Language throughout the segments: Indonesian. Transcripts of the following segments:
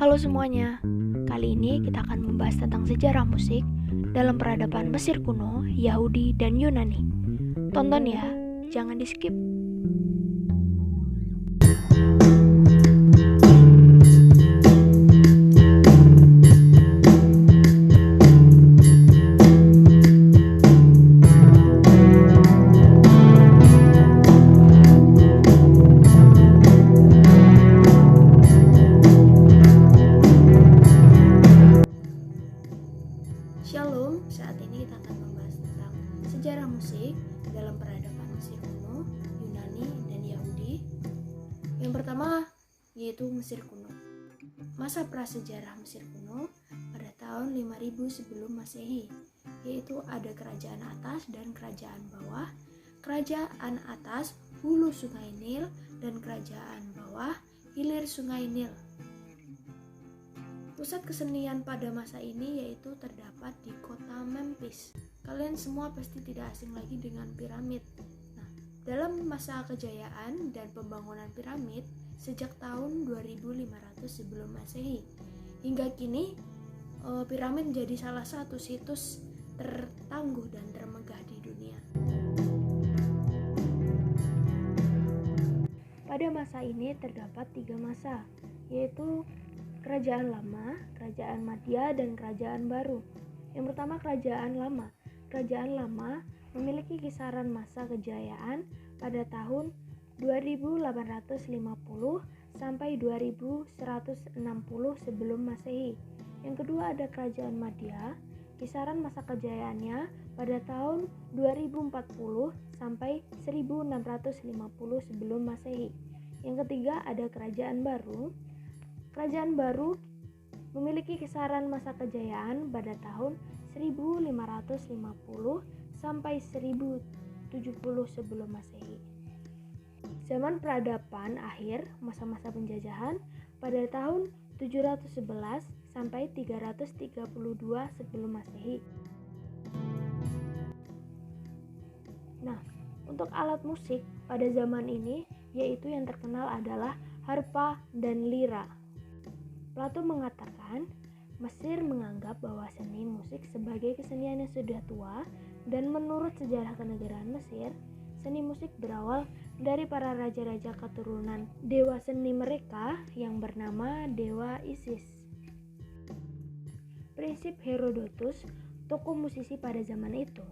Halo semuanya, kali ini kita akan membahas tentang sejarah musik dalam peradaban Mesir kuno, Yahudi, dan Yunani. Tonton ya, jangan di skip. Shalom, saat ini kita akan membahas tentang sejarah musik dalam peradaban Mesir kuno, Yunani, dan Yahudi. Yang pertama yaitu Mesir kuno. Masa prasejarah Mesir kuno pada tahun 5000 sebelum Masehi, yaitu ada kerajaan atas dan kerajaan bawah. Kerajaan atas hulu Sungai Nil dan kerajaan bawah hilir Sungai Nil. Pusat kesenian pada masa ini yaitu terdapat di kota Memphis. Kalian semua pasti tidak asing lagi dengan piramid. Nah, dalam masa kejayaan dan pembangunan piramid sejak tahun 2500 sebelum Masehi hingga kini, piramid menjadi salah satu situs tertangguh dan termegah di dunia. Pada masa ini terdapat 3 masa, yaitu Kerajaan Lama, Kerajaan Madya, dan Kerajaan Baru. Yang pertama, Kerajaan Lama. Kerajaan Lama memiliki kisaran masa kejayaan pada tahun 2850 sampai 2160 sebelum Masehi. Yang kedua ada Kerajaan Madya. Kisaran masa kejayaannya pada tahun 2040 sampai 1650 sebelum Masehi. Yang ketiga ada Kerajaan Baru. Kerajaan Baru memiliki kisaran masa kejayaan pada tahun 1550 sampai 1070 sebelum Masehi. Zaman peradaban akhir masa-masa penjajahan pada tahun 711 sampai 332 sebelum Masehi. Nah, untuk alat musik pada zaman ini yaitu yang terkenal adalah harpa dan lira. Plato mengatakan, Mesir menganggap bahwa seni musik sebagai kesenian yang sudah tua, dan menurut sejarah kenegaraan Mesir, seni musik berawal dari para raja-raja keturunan dewa seni mereka yang bernama Dewa Isis. Prinsip Herodotus, tokoh musisi pada zaman itu,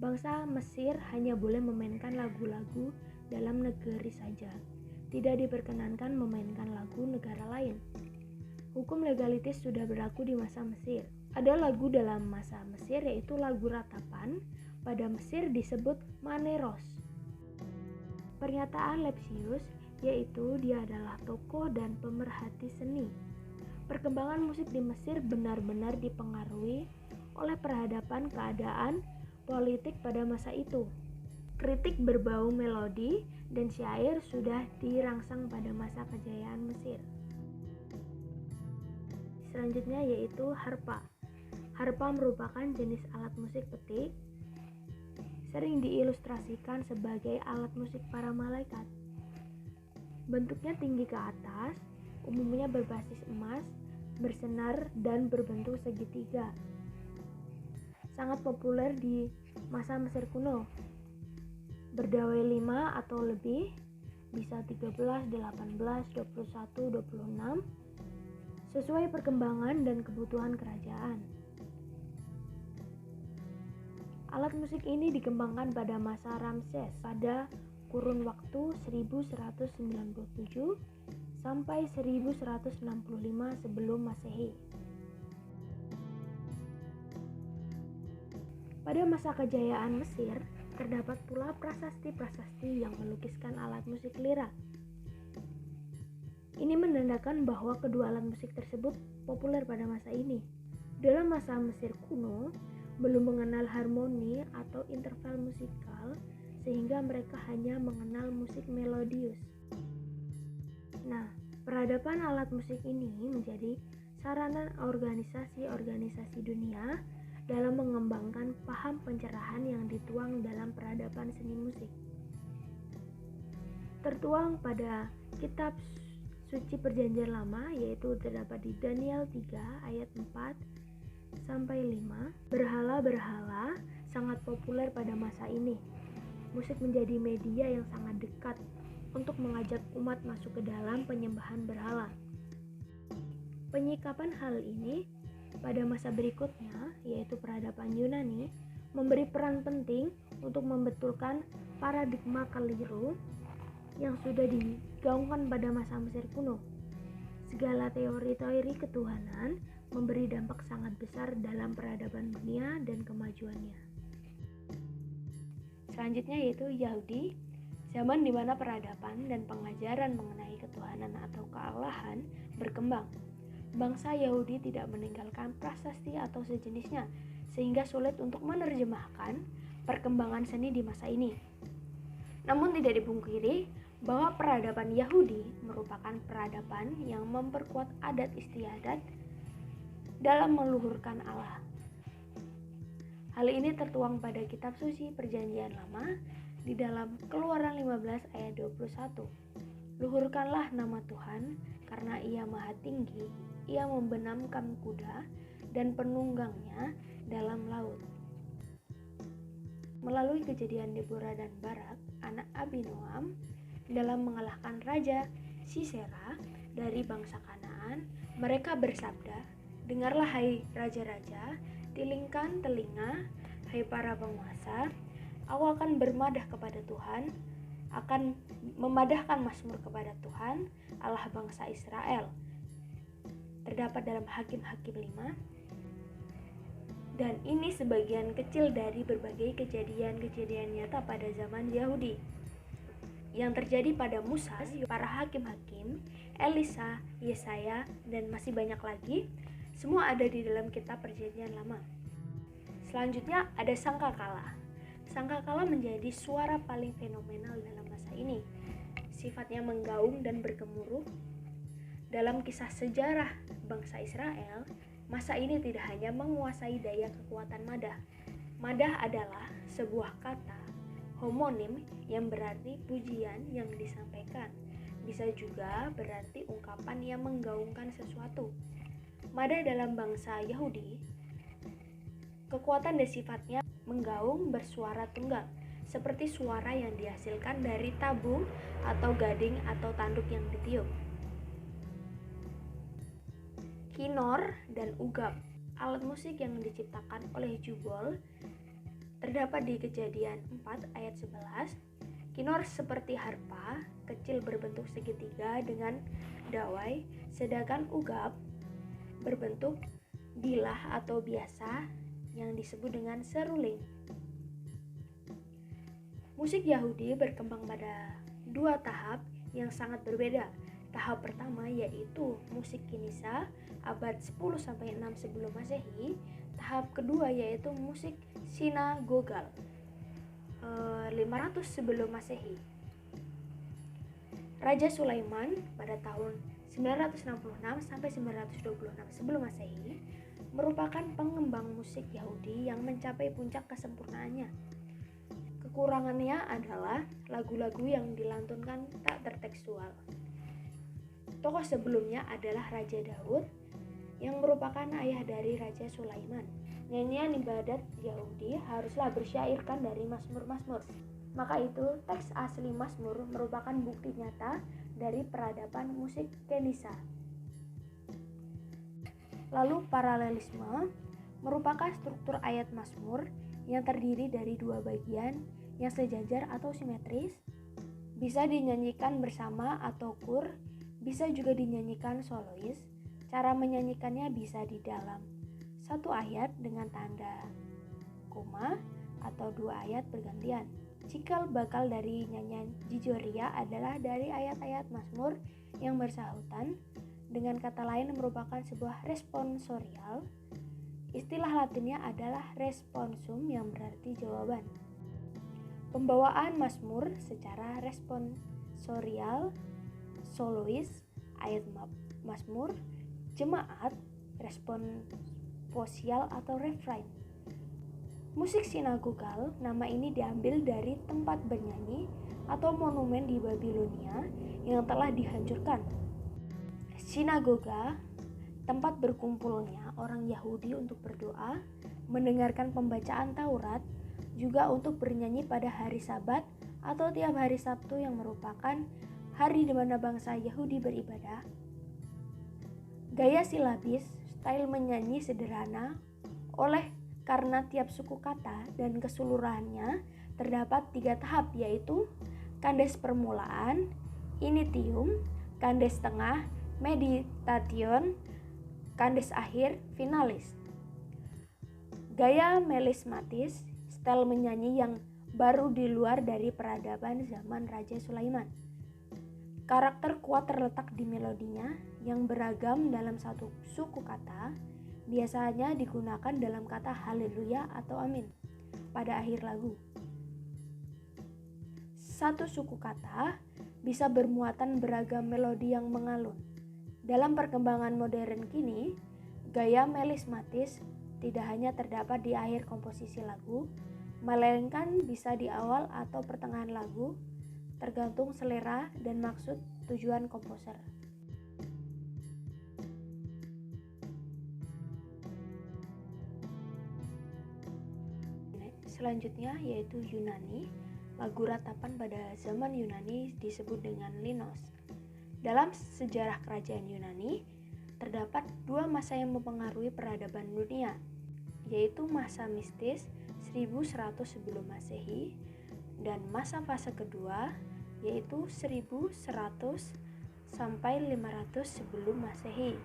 bangsa Mesir hanya boleh memainkan lagu-lagu dalam negeri saja, tidak diperkenankan memainkan lagu negara lain. Hukum legalitis sudah berlaku di masa Mesir. Ada lagu dalam masa Mesir yaitu lagu ratapan, pada Mesir disebut maneros. Pernyataan Lepsius yaitu dia adalah tokoh dan pemerhati seni. Perkembangan musik di Mesir benar-benar dipengaruhi oleh peradaban keadaan politik pada masa itu. Kritik berbau melodi dan syair sudah dirangsang pada masa kejayaan Mesir. Selanjutnya yaitu harpa. Harpa merupakan jenis alat musik petik, sering diilustrasikan sebagai alat musik para malaikat. Bentuknya tinggi ke atas, umumnya berbasis emas, bersenar dan berbentuk segitiga. Sangat populer di masa Mesir kuno. Berdawai 5 atau lebih, bisa 13, 18, 21, 26, sesuai perkembangan dan kebutuhan kerajaan. Alat musik ini dikembangkan pada masa Ramses pada kurun waktu 1197 sampai 1165 sebelum Masehi. Pada masa kejayaan Mesir, terdapat pula prasasti-prasasti yang melukiskan alat musik lira. Ini menandakan bahwa kedua alat musik tersebut populer pada masa ini. Dalam masa Mesir kuno, belum mengenal harmoni atau interval musikal, sehingga mereka hanya mengenal musik melodius. Nah, peradaban alat musik ini menjadi sarana organisasi-organisasi dunia dalam mengembangkan paham pencerahan yang dituang dalam peradaban seni musik. tertuang pada kitab suci Perjanjian Lama, yaitu terdapat di Daniel 3 ayat 4 sampai 5. Berhala-berhala sangat populer pada masa ini. Musik menjadi media yang sangat dekat untuk mengajak umat masuk ke dalam penyembahan berhala. Penyikapan hal ini pada masa berikutnya, yaitu peradaban Yunani, memberi peran penting untuk membetulkan paradigma keliru yang sudah digaungkan pada masa Mesir kuno. Segala teori-teori ketuhanan memberi dampak sangat besar dalam peradaban dunia dan kemajuannya. Selanjutnya yaitu Yahudi, zaman di mana peradaban dan pengajaran mengenai ketuhanan atau kealahan berkembang. Bangsa Yahudi tidak meninggalkan prasasti atau sejenisnya, sehingga sulit untuk menerjemahkan perkembangan seni di masa ini. Namun tidak dipungkiri bahwa peradaban Yahudi merupakan peradaban yang memperkuat adat istiadat dalam meluhurkan Allah. Hal ini tertuang pada kitab suci Perjanjian Lama di dalam Keluaran 15 ayat 21. Luhurkanlah nama Tuhan karena Ia Maha Tinggi, Ia membenamkan kuda dan penunggangnya dalam laut. Melalui kejadian Deborah dan Barak, anak Abinoam, dalam mengalahkan Raja Sisera dari bangsa Kanaan, mereka bersabda, "Dengarlah hai raja-raja, tilingkan telinga, hai para penguasa, aku akan bermadah kepada Tuhan, akan memadahkan mazmur kepada Tuhan, Allah bangsa Israel." Terdapat dalam Hakim-Hakim 5. Dan ini sebagian kecil dari berbagai kejadian-kejadian nyata pada zaman Yahudi yang terjadi pada Musa, para hakim-hakim, Elisa, Yesaya, dan masih banyak lagi. Semua ada di dalam kitab Perjanjian Lama. Selanjutnya ada sangkakala. Sangkakala menjadi suara paling fenomenal dalam masa ini. Sifatnya menggaung dan bergemuruh. Dalam kisah sejarah bangsa Israel, masa ini tidak hanya menguasai daya kekuatan madah. Madah adalah sebuah kata homonim yang berarti pujian yang disampaikan. Bisa juga berarti ungkapan yang menggaungkan sesuatu. Madah dalam bangsa Yahudi, kekuatan dan sifatnya menggaung bersuara tunggal, seperti suara yang dihasilkan dari tabung atau gading atau tanduk yang ditiup. Kinor dan ugab, alat musik yang diciptakan oleh Jubal, terdapat di Kejadian 4 ayat 11. Kinor seperti harpa, kecil berbentuk segitiga dengan dawai, sedangkan ugab berbentuk bilah atau biasa yang disebut dengan seruling. Musik Yahudi berkembang pada dua tahap yang sangat berbeda. Tahap pertama yaitu musik Kinisa abad 10-6 sebelum Masehi. Tahap kedua yaitu musik sinagogal 500 sebelum Masehi. Raja Sulaiman pada tahun 966 sampai 926 sebelum Masehi merupakan pengembang musik Yahudi yang mencapai puncak kesempurnaannya. Kekurangannya adalah lagu-lagu yang dilantunkan tak tertekstual. Tokoh sebelumnya adalah Raja Daud yang merupakan ayah dari Raja Sulaiman. Nyanyian ibadat Yahudi haruslah bersyairkan dari mazmur-mazmur. Maka itu teks asli mazmur merupakan bukti nyata dari peradaban musik Kenisa. Lalu paralelisme merupakan struktur ayat mazmur yang terdiri dari dua bagian yang sejajar atau simetris, bisa dinyanyikan bersama atau kur, bisa juga dinyanyikan solois. Cara menyanyikannya bisa di dalam satu ayat dengan tanda koma atau dua ayat bergantian. Cikal bakal dari nyanyian Jijoria adalah dari ayat-ayat mazmur yang bersahutan, dengan kata lain merupakan sebuah responsorial. Istilah Latinnya adalah responsum yang berarti jawaban. Pembawaan mazmur secara responsorial, solois, ayat mazmur, jemaat, responposial atau refrain. Musik sinagogal, nama ini diambil dari tempat bernyanyi atau monumen di Babilonia yang telah dihancurkan. Sinagoga, tempat berkumpulnya orang Yahudi untuk berdoa, mendengarkan pembacaan Taurat, juga untuk bernyanyi pada hari Sabat atau tiap hari Sabtu yang merupakan hari di mana bangsa Yahudi beribadah. Gaya silabis, style menyanyi sederhana, oleh karena tiap suku kata dan keseluruhannya terdapat 3 tahap, yaitu kandes permulaan, initium, kandes tengah, meditation, kandes akhir, finalis. Gaya melismatis, style menyanyi yang baru di luar dari peradaban zaman Raja Sulaiman. Karakter kuat terletak di melodinya yang beragam dalam satu suku kata, biasanya digunakan dalam kata haleluya atau amin pada akhir lagu. Satu suku kata bisa bermuatan beragam melodi yang mengalun. Dalam perkembangan modern kini, gaya melismatis tidak hanya terdapat di akhir komposisi lagu, melainkan bisa di awal atau pertengahan lagu, tergantung selera dan maksud tujuan komposer. Selanjutnya yaitu Yunani. Lagu ratapan pada zaman Yunani disebut dengan linos. Dalam sejarah kerajaan Yunani, terdapat 2 masa yang mempengaruhi peradaban dunia, yaitu masa mistis 1100 sebelum Masehi dan masa fase kedua yaitu 1100 sampai 500 sebelum Masehi.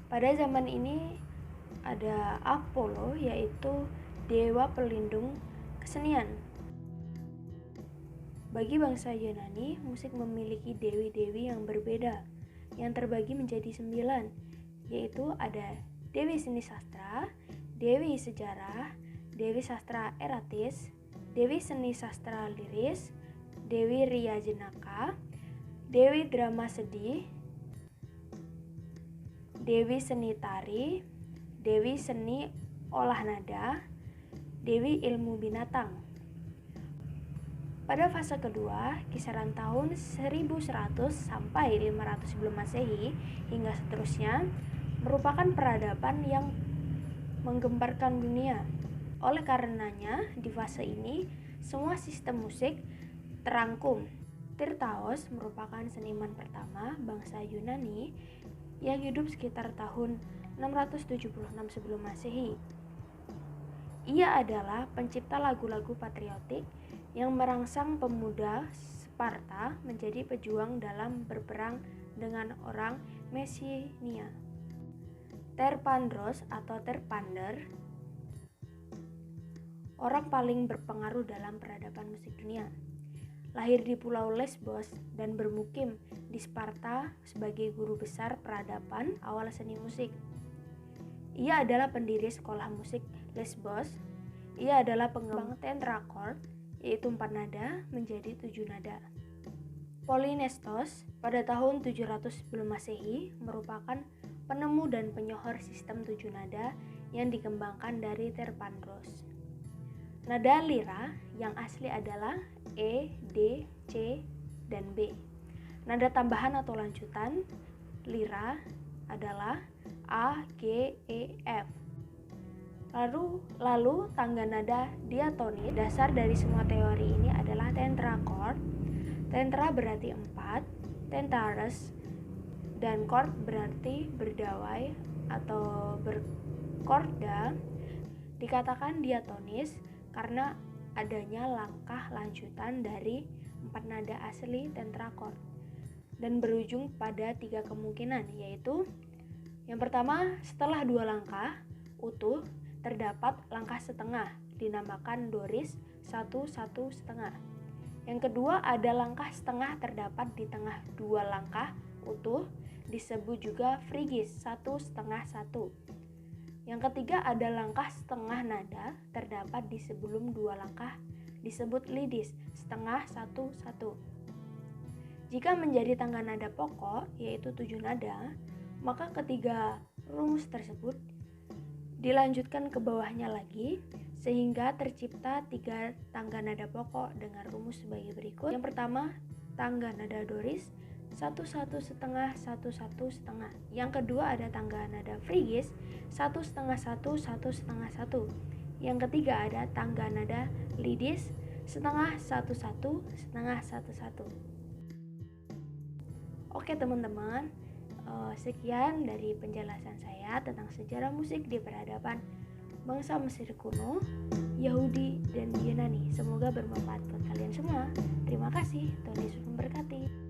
Pada zaman ini ada Apollo, yaitu dewa pelindung kesenian. Bagi bangsa Yunani, musik memiliki dewi-dewi yang berbeda yang terbagi menjadi 9, yaitu ada Dewi Seni Sastra, Dewi Sejarah, Dewi Sastra Eratis, Dewi Seni Sastra Liris, Dewi Ria Jenaka, Dewi Drama Sedih, Dewi Seni Tari, Dewi Seni Olah Nada, Dewi Ilmu Binatang. Pada fase kedua, kisaran tahun 1100 sampai 500 sebelum Masehi hingga seterusnya, merupakan peradaban yang menggemparkan dunia. Oleh karenanya, di fase ini, semua sistem musik terangkum. Tirtaos merupakan seniman pertama bangsa Yunani yang hidup sekitar tahun 676 sebelum Masehi. Ia adalah pencipta lagu-lagu patriotik yang merangsang pemuda Sparta menjadi pejuang dalam berperang dengan orang Messenia. Terpandros atau Terpander, orang paling berpengaruh dalam peradaban musik dunia. Lahir di Pulau Lesbos dan bermukim di Sparta sebagai guru besar peradaban awal seni musik. Ia adalah pendiri sekolah musik Lesbos. Ia adalah pengembang tetrachord, yaitu 4 nada menjadi 7 nada. Polynestos pada tahun 700 sebelum Masehi merupakan penemu dan penyohor sistem 7 nada yang dikembangkan dari Terpandros. Nada lira yang asli adalah E, D, C, dan B. Nada tambahan atau lanjutan lira adalah A, G, E, F. Lalu tangga nada diatonis. Dasar dari semua teori ini adalah tetrachord. Tetra berarti 4, tentares, dan chord berarti berdawai atau berkorda. Dikatakan diatonis karena adanya langkah lanjutan dari 4 nada asli tetrachord dan berujung pada 3 kemungkinan, yaitu yang pertama, setelah 2 langkah utuh terdapat langkah setengah dinamakan doris 1 setengah. Yang kedua, ada langkah setengah terdapat di tengah 2 langkah utuh disebut juga frigis 1 setengah 1. Yang ketiga, ada langkah setengah nada terdapat di sebelum 2 langkah disebut lidis setengah 1 1. Jika menjadi tangga nada pokok yaitu 7 nada, maka ketiga rumus tersebut Dilanjutkan ke bawahnya lagi sehingga tercipta 3 tangga nada pokok dengan rumus sebagai berikut. Yang pertama, tangga nada doris 1-1/2 1-1/2. Yang kedua ada tangga nada frigis 1/2 1 1/2 1. Yang ketiga ada tangga nada lidis 1/2 1 1/2 1. Oke teman-teman, sekian dari penjelasan saya tentang sejarah musik di peradaban bangsa Mesir kuno, Yahudi, dan Yunani. Semoga bermanfaat buat kalian semua. Terima kasih, Tuhan Yesus memberkati.